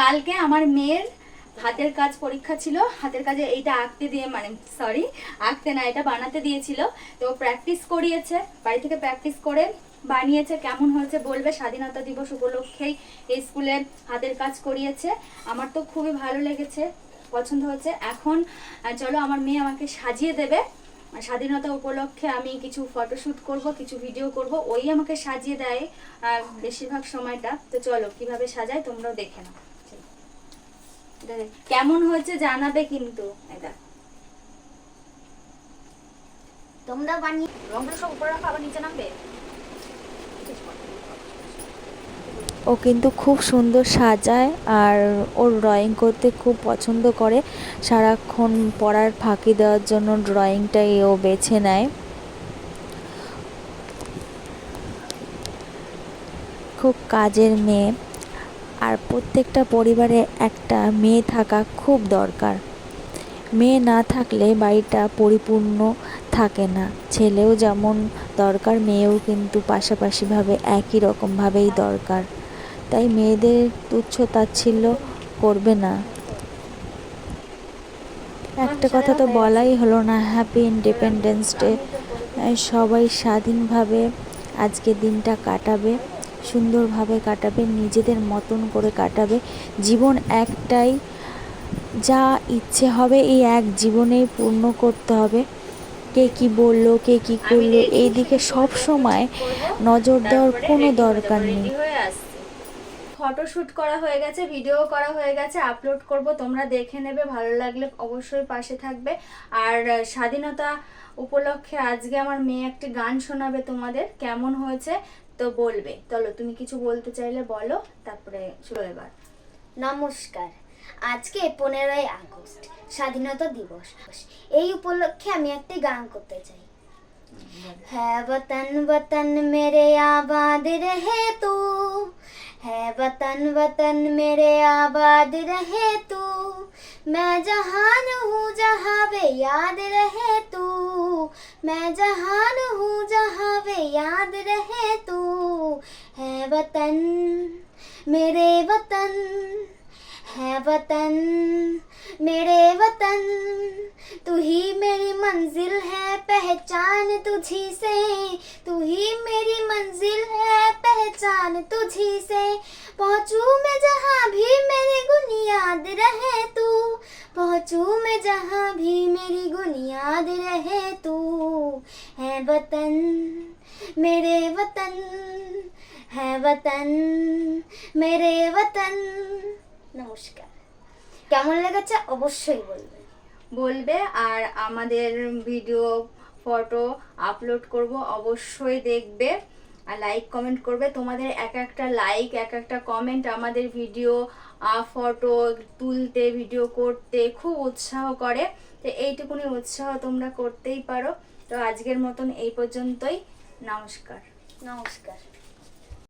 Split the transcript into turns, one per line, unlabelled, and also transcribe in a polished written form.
কালকে আমার মেয়ের হাতের কাজ পরীক্ষা ছিল, হাতের কাজে এইটা আঁকতে দিয়ে আঁকতে না, এটা বানাতে দিয়েছিল। তো প্র্যাকটিস করিয়েছে, বাড়ি থেকে প্র্যাকটিস করে বানিয়েছে। কেমন হয়েছে বলবে। স্বাধীনতা দিবস উপলক্ষেই এই স্কুলে হাতের কাজ করিয়েছে। আমার তো খুবই ভালো লেগেছে, পছন্দ হয়েছে। এখন চলো আমার মেয়ে আমাকে সাজিয়ে দেবে। স্বাধীনতা উপলক্ষে আমি কিছু ফটোশ্যুট করব, কিছু ভিডিও করব, ওই আমাকে সাজিয়ে দেয় বেশিরভাগ সময়টা। তো চলো কিভাবে সাজায় তোমরাও দেখে নাও। কেমন হয়েছে জানাবে কিন্তু। এটা
তোমরা বানিয়ে
রংগুলো সব উপরে রাখো, আবার নিচে নামবে।
ও কিন্তু খুব সুন্দর সাজায় আর ওর ড্রয়িং করতে খুব পছন্দ করে। সারাক্ষণ পড়ার ফাঁকি দেওয়ার জন্য ড্রয়িংটাই ও বেছে নেয়। খুব কাজের মেয়ে, আর প্রত্যেকটা পরিবারে একটা মেয়ে থাকা খুব দরকার। মেয়ে না থাকলে বাড়িটা পরিপূর্ণ থাকে না। ছেলেও যেমন দরকার, মেয়েও কিন্তু পাশাপাশিভাবে একই রকমভাবেই দরকার। তাই মেয়েদের তুচ্ছ তাচ্ছিল্য করবে না। একটা কথা তো বলাই হলো না, হ্যাপি ইন্ডিপেন্ডেন্স ডে। সবাই স্বাধীনভাবে আজকে দিনটা কাটাবে, সুন্দরভাবে কাটাবে, নিজেদের মতন করে কাটাবে। জীবন একটাই, যা ইচ্ছে হবে এই এক জীবনেই পূর্ণ করতে হবে। কে কি বললো, কে কি করলো, এই দিকে সব সময় নজর দেওয়ার কোনো দরকার নেই।
ফটোশুট করা হয়ে গেছে, ভিডিও করা হয়ে গেছে, আপলোড করব, তোমরা দেখে নেবে। ভালো লাগলে অবশ্যই পাশে থাকবে। আর স্বাধীনতা উপলক্ষে আজকে আমার মেয়ে একটি গান শোনাবে তোমাদের, কেমন হয়েছে তো বলবে। চলো তুমি কিছু বলতে চাইলে বলো, তারপরে শুরু। এবার
নমস্কার। আজকে 15ই আগস্ট স্বাধীনতা দিবস। এই উপলক্ষে আমি একটি গান করতে চাই। है वतन वतन मेरे आबाद रहे तू, है वतन वतन मेरे आबाद रहे तू, मैं जहान हूँ जहाँ वे याद रहे तू, मैं जहान हूँ जहाँ वे याद रहे तू, है वतन मेरे वतन, है वतन मेरे वतन, तू ही मेरी मंजिल है पहचान तुझी से, तू ही मेरी मंजिल है पहचान तुझी से, पहुँचू मैं जहाँ भी मेरी गुन याद रहे तू, पहुँचू मैं जहाँ भी मेरी गुन याद रहे तू, है वतन मेरे वतन, है वतन मेरे वतन। নমস্কার। কেমন লেগেছে অবশ্যই বলবে।
আর আমাদের ভিডিও ফটো আপলোড করব, অবশ্যই দেখবে আর লাইক কমেন্ট করবে। তোমাদের এক একটা লাইক, এক একটা কমেন্ট আমাদের ভিডিও ফটো তুলতে, ভিডিও করতে খুব উৎসাহ করে। তো এইটুকুনি উৎসাহ তোমরা করতেই পারো। তো আজকের মতন এই পর্যন্তই। নমস্কার।
নমস্কার।